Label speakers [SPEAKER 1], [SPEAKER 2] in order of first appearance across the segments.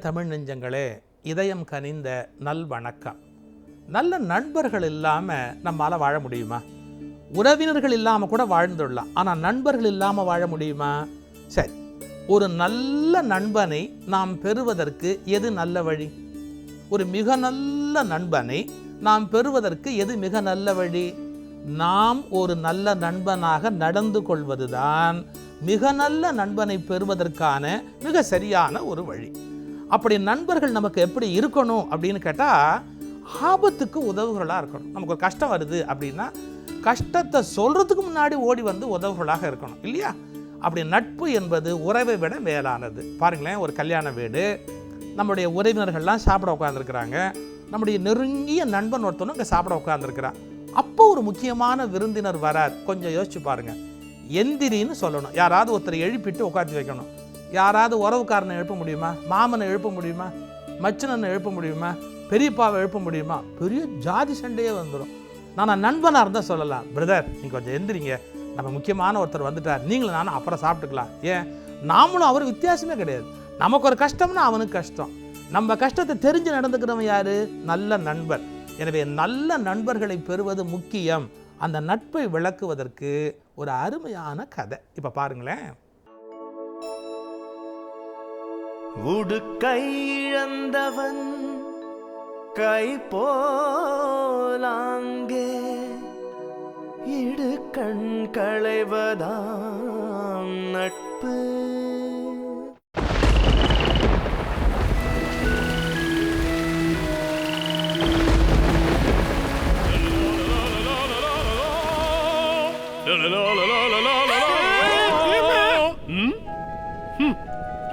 [SPEAKER 1] தமிழ் நெஞ்சங்களே, இதயம் கனிந்த நல்வணக்கம். நல்ல நண்பர்கள் இல்லாமல் நம்மளால் வாழ முடியுமா? உறவினர்கள் இல்லாமல் கூட வாழ்ந்துடலாம், ஆனால் நண்பர்கள் இல்லாமல் வாழ முடியுமா? சரி, ஒரு நல்ல நண்பனை நாம் பெறுவதற்கு எது நல்ல வழி? ஒரு மிக நல்ல நண்பனை நாம் பெறுவதற்கு எது மிக நல்ல வழி? நாம் ஒரு நல்ல நண்பனாக நடந்து கொள்வதுதான் மிக நல்ல நண்பனை பெறுவதற்கான மிக சரியான ஒரு வழி. அப்படி நண்பர்கள் நமக்கு எப்படி இருக்கணும் அப்படின்னு கேட்டால், ஆபத்துக்கு உதவுகளாக இருக்கணும். நமக்கு ஒரு கஷ்டம் வருது அப்படின்னா கஷ்டத்தை சொல்கிறதுக்கு முன்னாடி ஓடி வந்து உதவுகளாக இருக்கணும், இல்லையா? அப்படி நட்பு என்பது உறவை விட மேலானது. பாருங்களேன், ஒரு கல்யாண வீடு, நம்முடைய உறவினர்கள்லாம் சாப்பிட உட்காந்துருக்குறாங்க, நம்முடைய நெருங்கிய நண்பன் ஒருத்தனும் இங்கே சாப்பிட உட்காந்துருக்கிறான். அப்போ ஒரு முக்கியமான விருந்தினர் வரார். கொஞ்சம் யோசிச்சு பாருங்கள். எந்திரின்னு சொல்லணும், யாராவது ஒருத்தரை எழுப்பிட்டு உட்காந்து வைக்கணும். யாராவது உறவுக்காரனை எழுப்ப முடியுமா? மாமனை எழுப்ப முடியுமா? மச்சனனை எழுப்ப முடியுமா? பெரியப்பாவை எழுப்ப முடியுமா? பெரிய ஜாதி சண்டையே வந்துடும். நான் நண்பனாக இருந்தால் சொல்லலாம், பிரதர் நீங்கள் கொஞ்சம் எந்திரிங்க, நம்ம முக்கியமான ஒருத்தர் வந்துட்டார், நீங்களும் நானும் அப்புறம் சாப்பிட்டுக்கலாம். ஏன், நாமளும் அவர் வித்தியாசமே கிடையாது. நமக்கு ஒரு கஷ்டம்னா அவனுக்கு கஷ்டம். நம்ம கஷ்டத்தை தெரிஞ்சு நடந்துக்கிறவன் யாரு? நல்ல நண்பர். எனவே நல்ல நண்பர்களை பெறுவது முக்கியம். அந்த நட்பை விளக்குவதற்கு ஒரு அருமையான கதை இப்ப பாருங்களேன்.
[SPEAKER 2] உடுக்கை இழந்தவன் கை போலாங்கே இடு கண் களைவதாம் நட்பு.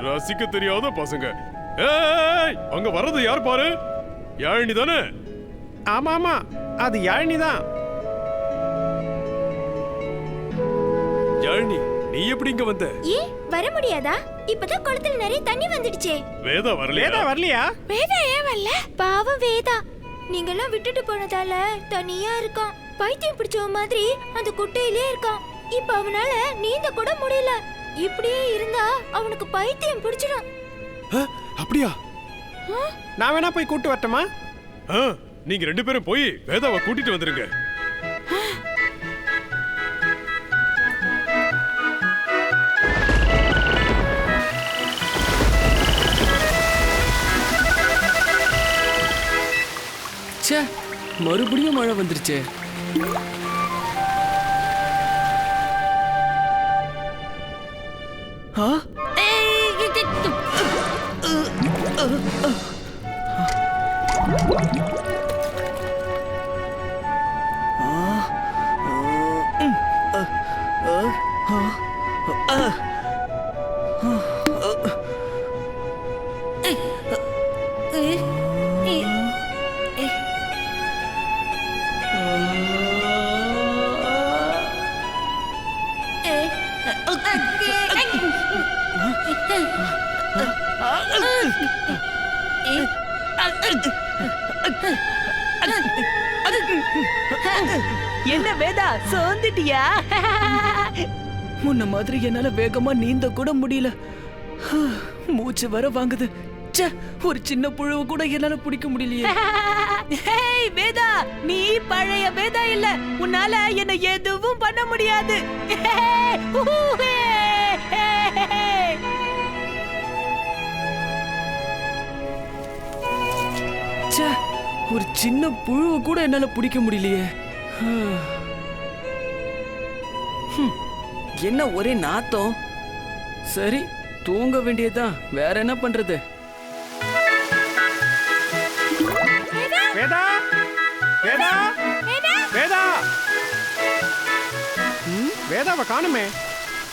[SPEAKER 3] ரசிக்க தெரியாத பசங்க. ஏய், அங்க வர்றது யார் பாரு? யாழினி தானே?
[SPEAKER 4] ஆமா ஆமா, அது யாழினி தான்.
[SPEAKER 3] யாழினி, நீ எப்படி இங்க வந்த?
[SPEAKER 5] ஏன் வர முடியாதா? இப்பதான் குளத்துல நிறைய தண்ணி வந்துடுச்சே.
[SPEAKER 3] வேதா வரலையா?
[SPEAKER 4] வேதா வரலையா?
[SPEAKER 5] வேதா ஏன் வரல? பாவம் வேதா, நீங்கெல்லாம் விட்டுட்டு போனதால தனியா இருக்கான். பைத்தியம் பிடிச்ச மாதிரி அந்த குட்டையிலே இருக்கான். இப்ப அவனால நீந்த கூட முடியல. இப்படியே இருந்தா அவனுக்கு பைத்தியம் பிடிச்சிடும்.
[SPEAKER 3] அப்படியா?
[SPEAKER 4] நான் வேணா போய் கூட்டு வரட்டுமா?
[SPEAKER 3] நீங்க ரெண்டு பேரும் போய் வேதாவை கூட்டிட்டு வந்துருங்க.
[SPEAKER 6] ச்சே, மறுபடியும் மழை வந்துருச்சு.
[SPEAKER 7] என்ன வேதா, சோர்ந்துட்டியா?
[SPEAKER 6] முன்ன மாதிரி என்னால வேகமா நீந்த கூட முடியல. மூச்சு வர வாங்குது. ச்சே, ஒரு சின்ன புழுவை கூட என்னால பிடிக்க முடியலையே.
[SPEAKER 7] வேதா, நீ பழைய வேதா இல்ல. உன்னால என்ன எதுவும் பண்ண முடியாது.
[SPEAKER 6] ச்சே, ஒரு சின்ன புழுவை கூட என்னால பிடிக்க முடியலையே. என்ன ஒரே நாத்தம். சரி, தூங்க வேண்டியதுதான், வேற என்ன பண்றது?
[SPEAKER 4] வேதா, வேதா, வேதா, வேதாவை காணுமே.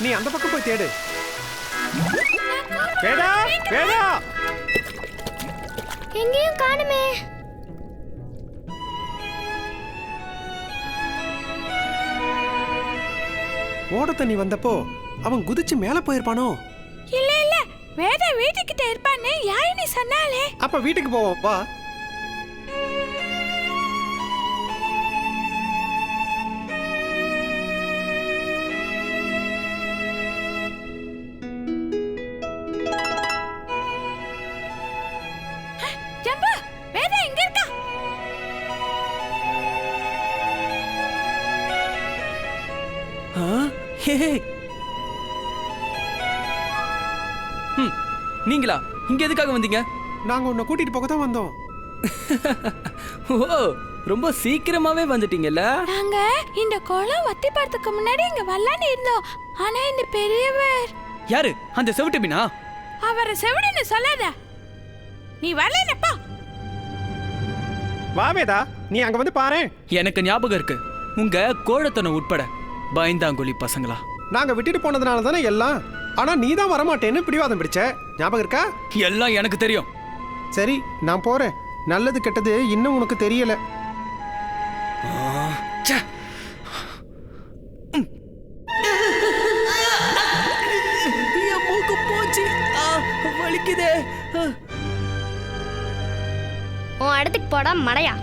[SPEAKER 4] நீ அந்த பக்கம் போய் தேடு. வேதா, வேதா,
[SPEAKER 5] எங்கேயும் காணுமே.
[SPEAKER 4] ஓட தண்ணி வந்தப்போ அவன் குதிச்சு மேல போயிருப்பானோ?
[SPEAKER 5] இல்ல இல்ல, வேதா வீட்டுக்கிட்ட இருப்பான்னு யாழினி சொன்னாலே.
[SPEAKER 4] அப்ப வீட்டுக்கு போவோம் வா.
[SPEAKER 8] நீங்களா இங்க எதுக்காக வந்தீங்க?
[SPEAKER 4] நாங்க உன்னை கூட்டிட்டு போக தான் வந்தோம்.
[SPEAKER 8] ஓ, ரொம்ப சீக்கிரமாவே வந்துட்டீங்கல்ல.
[SPEAKER 5] நாங்க இந்த குளம் வத்தி பார்த்துக்கு முன்னாடி இங்க வரலான்னு இருந்தோம். ஆனா இந்த பெரியவர்
[SPEAKER 8] யாரு அந்த செவிட்டு மீனா?
[SPEAKER 5] அவரை செவிடுன்னு சொல்லாத. நீ வரலப்பா.
[SPEAKER 4] வா வேதா, நீ அங்க வந்து பாரு.
[SPEAKER 8] எனக்கு ஞாபகம் இருக்கு, உங்க கோழத்தனை உட்பட பயந்தாங்குழி பசங்களா.
[SPEAKER 4] நாங்க விட்டுட்டு போனதுனால தானே எல்லாம். ஆனா நீ தான் வரமாட்டேன்னு பிடிவாதம் பிடிச்ச. ஞாபகம் இருக்கா?
[SPEAKER 8] எல்லாம் எனக்கு தெரியும்.
[SPEAKER 4] சரி, நான் போறேன். நல்லது கெட்டது இன்னும் உனக்கு தெரியல.
[SPEAKER 8] ச்சே. என் மூக்கு போச்சு. வலிக்குதே.
[SPEAKER 5] உன் இடத்துக்கு போடா மடையா.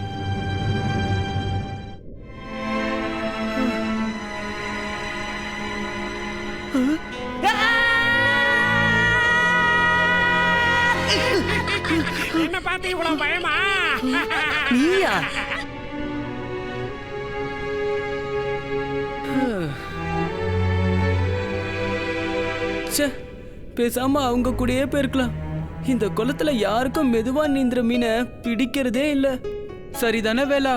[SPEAKER 9] என்ன பார்த்து இவ்வளவு பயமா?
[SPEAKER 8] நீயா? ச்சே, பேசாம அவங்க கூடயே போயிருக்கலாம். இந்த குளத்துல யாருக்கும் மெதுவா நீந்துற மீனை பிடிக்கிறதே இல்ல. சரிதானே வேலா?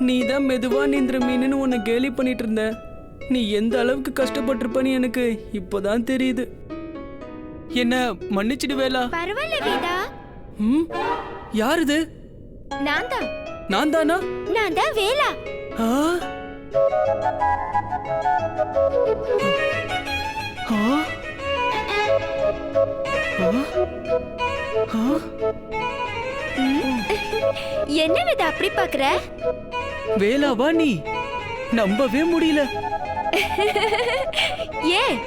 [SPEAKER 8] நீ தான் மெதுவா நீந்துற மீனுன்னு உன்னை கேலி பண்ணிட்டு இருந்த. நீ எந்த அளவுக்கு கஷ்டப்பட்டிருப்பன்னு எனக்கு இப்போதான் தெரியுது. என்ன மன்னிச்சிடு வேலா.
[SPEAKER 5] பரவாயில்ல வேதா.
[SPEAKER 8] யார் இது?
[SPEAKER 5] நான் தான்.
[SPEAKER 8] நான் தானா?
[SPEAKER 5] நான் தான் வேலா.
[SPEAKER 8] ஆ? ஆ? ஆ?
[SPEAKER 5] என்ன வேதா அப்படி பாக்குற?
[SPEAKER 8] வேலாவா நீ? நம்பவே முடியல.
[SPEAKER 5] ஏன்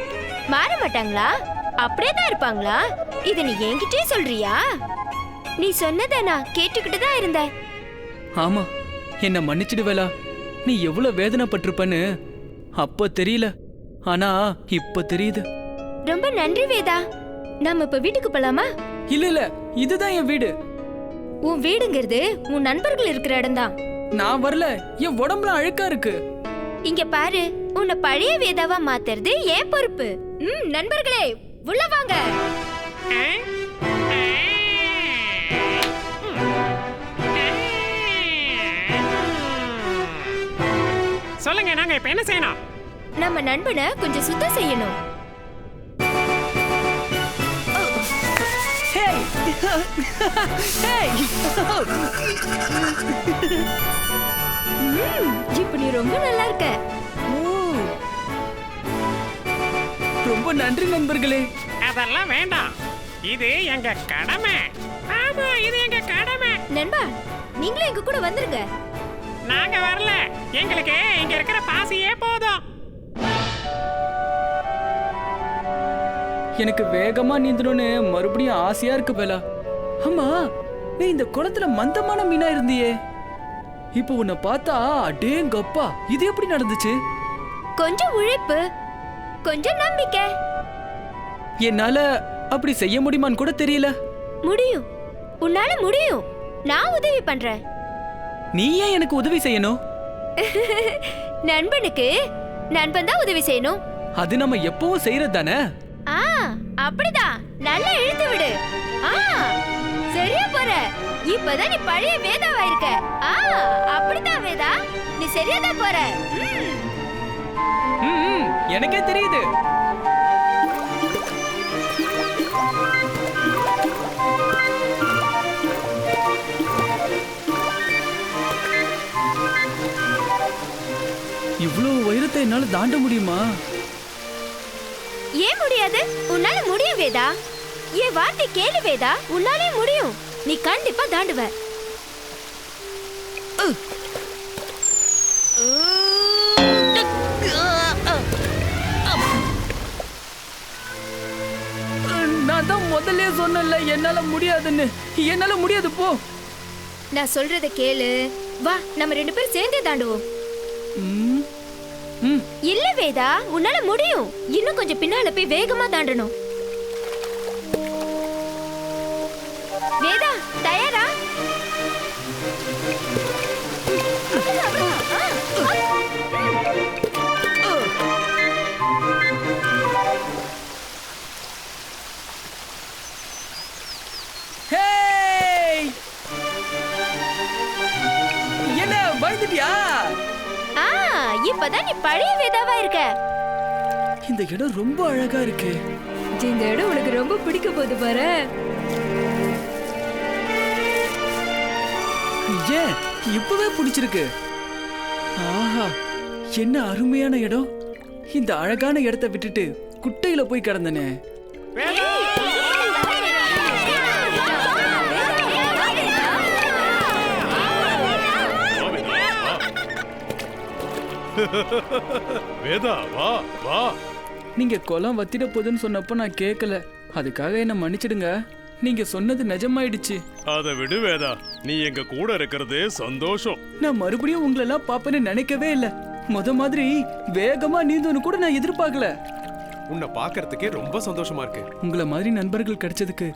[SPEAKER 5] மாற மாட்டாங்களா? அப்படியே தான் இருப்பாங்களா? இத நீ என்கிட்டே சொல்றியா? நீ சொன்னதை நான் கேட்டுக்கிட்டு தான் இருந்தேன்.
[SPEAKER 8] ஆமா, என்ன மன்னிச்சிடு வேலா. நீ எவ்வளவு வேதனைப்பட்டிருப்பன்னு அப்ப தெரியல, ஆனா இப்ப தெரியுது.
[SPEAKER 5] ரொம்ப நன்றி வேதா. நாம இப்ப வீட்டுக்கு போலாமா?
[SPEAKER 8] இல்ல இல்ல, இதுதான் என் வீடு.
[SPEAKER 5] உன் வீடுங்கிறது உன் நண்பர்கள் இருக்கிற இடம்தான்.
[SPEAKER 8] நான் வரல, என் உடம்புல அழுக்கா இருக்கு.
[SPEAKER 5] இங்க பாரு, உன்னை பழைய வேதாவா மாத்துறது ஏன் பொறுப்பு. நண்பர்களே உள்ள வாங்க.
[SPEAKER 9] சொல்லுங்க, நாங்க இப்ப என்ன செய்யணும்?
[SPEAKER 5] நம்ம நண்பனை கொஞ்சம் சுத்தம் செய்யணும். இப்ப நீ ரொம்ப நல்லா இருக்க.
[SPEAKER 8] ரொம்ப நன்றி நண்பர்களே.
[SPEAKER 9] அதெல்லாம் வேண்டாம், இது எங்க கடமை. ஆமா, இது எங்க கடமை.
[SPEAKER 5] நண்பா, நீங்களும் எங்க கூட வந்துருங்க.
[SPEAKER 9] நாங்க வரல, எங்களுக்கு இங்க இருக்கிற பாசியே போதும்.
[SPEAKER 8] எனக்கு வேகமா நீந்தணும்னு மறுபடியும் ஆசையா இருக்கு வேலா. ஆமா, நீ இந்த குளத்துல மந்தமான மீனா இருந்தியே, இப்போ உன்னை பார்த்தா அடேங்கப்பா, இது எப்படி நடந்துச்சு?
[SPEAKER 5] கொஞ்சம் உழைப்பு, கொஞ்சம் நம்பிக்கை.
[SPEAKER 8] என்னால அப்படி செய்ய முடியுமான்னு கூட தெரியல.
[SPEAKER 5] முடியும், உன்னால முடியும். நான் உதவி பண்றேன்.
[SPEAKER 8] நீ ஏன் எனக்கு உதவி செய்யணும்?
[SPEAKER 5] நண்பனுக்கு நண்பன் தான் உதவி செய்யணும்.
[SPEAKER 8] அது நம்ம எப்பவும் செய்யறது தானே.
[SPEAKER 5] அப்படிதான். நல்லா இழுத்து விடு. சரியா போற. இப்பதான் நீ பழைய வேதாவா இருக்க. அப்படிதான் வேதா, நீ சரியா தான் போற.
[SPEAKER 8] எனக்கே தெரியுது. இவ்வளவு உயரத்தை என்னால தாண்ட முடியுமா?
[SPEAKER 5] ஏன் முடியாது? உன்னால முடியும் வேதா. என் வார்த்தை கேளு வேதா, உன்னாலே முடியும். நீ கண்டிப்பா தாண்டுவ.
[SPEAKER 8] நான் தான் முதல்ல சொன்னல என்னால முடியாதுன்னு. என்னால முடியாது, போ.
[SPEAKER 5] நான் சொல்றத கேளு. வா, நம்ம ரெண்டு பேரும் சேர்ந்தே தாண்டுவோம். இல்ல வேதா, உன்னால முடியும். இன்னும் கொஞ்சம் பின்னால போய் வேகமா தாண்டணும். வேதா தயாரா?
[SPEAKER 8] ஹேய்! என்ன பயந்துட்டியா?
[SPEAKER 5] இப்பதான் நீ பழைய வேதாவா இருக்க.
[SPEAKER 8] இந்த இடம் ரொம்ப அழகா இருக்கு.
[SPEAKER 7] இந்த இடம் உனக்கு ரொம்ப பிடிக்க போகுது பாரு.
[SPEAKER 8] ஏன் இப்பவே பிடிச்சிருக்கு? ஆஹா, என்ன அருமையான இடம். இந்த அழகான இடத்தை விட்டுட்டு குட்டையில போய் கிடந்தனே.
[SPEAKER 3] வேதா வா வா.
[SPEAKER 8] நீங்க குளம் வத்திட போகுதுன்னு சொன்னப்போ நான் கேட்கல. அதுக்காக என்ன மன்னிச்சிடுங்க. நீங்க சொன்னது நிஜமாயிடுச்சு.
[SPEAKER 3] அதை விடு வேதா, நீ எங்க கூட இருக்கிறதே சந்தோஷம்.
[SPEAKER 8] நான் மறுபடியும் உங்களெல்லாம் பாப்பேன்னு நினைக்கவே இல்ல. மாதிரி வேகமா நீந்தோன்னு கூட நான் எதிர்பார்க்கல.
[SPEAKER 4] உன்னை பார்க்கறதுக்கே ரொம்ப சந்தோஷமா இருக்கு.
[SPEAKER 8] உங்களை மாதிரி நண்பர்கள் கிடைச்சதுக்கு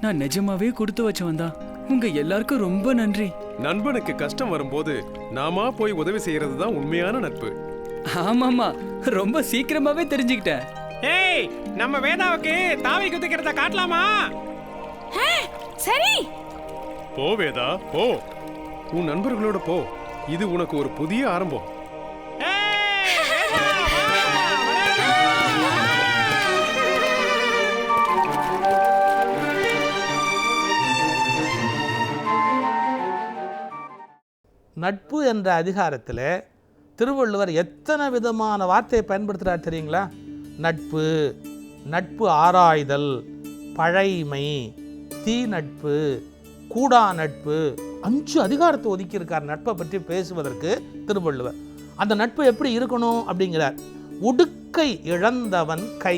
[SPEAKER 8] நான் நிஜமாவே கொடுத்து வச்சவன் தான். உங்க எல்லாருக்கும் ரொம்ப நன்றி.
[SPEAKER 4] நண்பனுக்கு கஷ்டம் வரும்போது நாமா போய் உதவி செய்யறது தான் உண்மையான நட்பு.
[SPEAKER 8] ஆமாமா, ரொம்ப சீக்கிரமாவே தெரிஞ்சுக்கிட்டேன்.
[SPEAKER 9] ஏய், நம்ம வேதாவுக்கு தாவி குதிக்கிறத காட்டலாமா?
[SPEAKER 7] சரி,
[SPEAKER 3] போ வேதா போ.
[SPEAKER 4] உன் நண்பர்களோட போ. இது உனக்கு ஒரு புதிய ஆரம்பம்.
[SPEAKER 1] நட்பு என்ற அதிகாரத்தில் திருவள்ளுவர் எத்தனை விதமான வார்த்தையை பயன்படுத்துகிறார் தெரியுங்களா? நட்பு, நட்பு ஆராய்தல், பழைமை, தீ நட்பு, கூடா நட்பு, 5 அதிகாரத்தை ஒதுக்கியிருக்கார் நட்பை பற்றி பேசுவதற்கு திருவள்ளுவர். அந்த நட்பு எப்படி இருக்கணும் அப்படிங்கிறார். உடுக்கை இழந்தவன் கை.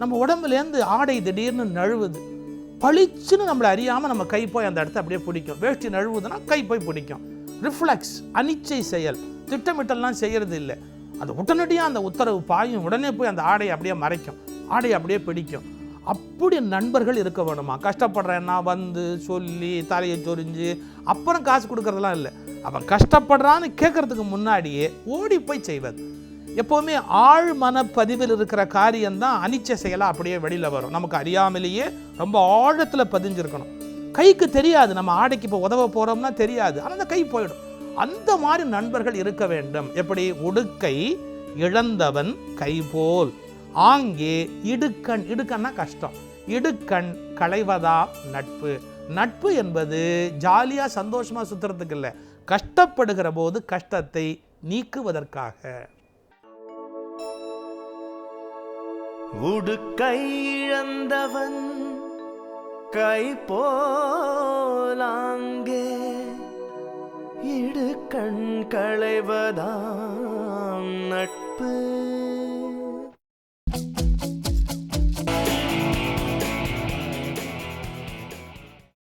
[SPEAKER 1] நம்ம உடம்புலேருந்து ஆடை திடீர்னு நழுவுது, பளிச்சுன்னு நம்மளை அறியாமல் நம்ம கை போய் அந்த இடத்த அப்படியே பிடிக்கும். வேஷ்டி நழுவுதுன்னா கை போய் பிடிக்கும். ரிஃப்ளெக்ஸ், அனிச்சை செயல், திட்டமிட்டெல்லாம் செய்கிறது இல்லை. அது உடனடியாக அந்த உத்தரவு பாயும், உடனே போய் அந்த ஆடையை அப்படியே மறைக்கும், ஆடையை அப்படியே பிடிக்கும். அப்படி நண்பர்கள் இருக்க வேணுமா? கஷ்டப்படுறேன்னா வந்து சொல்லி தலையை சொரிஞ்சு அப்புறம் காசு கொடுக்கறதெல்லாம் இல்லை. அவன் கஷ்டப்படுறான்னு கேட்கறதுக்கு முன்னாடியே ஓடி போய் செய்வது. எப்போவுமே ஆழ் மனப்பதிவில் இருக்கிற காரியம்தான் அனிச்சை செயலாக அப்படியே வெளியில் வரும். நமக்கு அறியாமலேயே ரொம்ப ஆழத்தில் பதிஞ்சிருக்கணும். கைக்கு தெரியாது, நம்ம ஆடைக்கு இப்போ உதவ போகிறோம்னா தெரியாது, ஆனால் அந்த கை போயிடும். அந்த மாதிரி நண்பர்கள் இருக்க வேண்டும். எப்படி? உடுக்கை இழந்தவன் கை போல் ஆங்கே இடுக்கண். இடுக்கண்ணா கஷ்டம், இடுக்கண் களைவதா நட்பு. நட்பு என்பது ஜாலியாக சந்தோஷமாக சுற்றுறதுக்கு இல்லை, கஷ்டப்படுகிற போது கஷ்டத்தை நீக்குவதற்காக.
[SPEAKER 2] உடுக்கை இழந்தவன் கை போலாங்கே இடுக்கண் களைவதாம் நட்பு.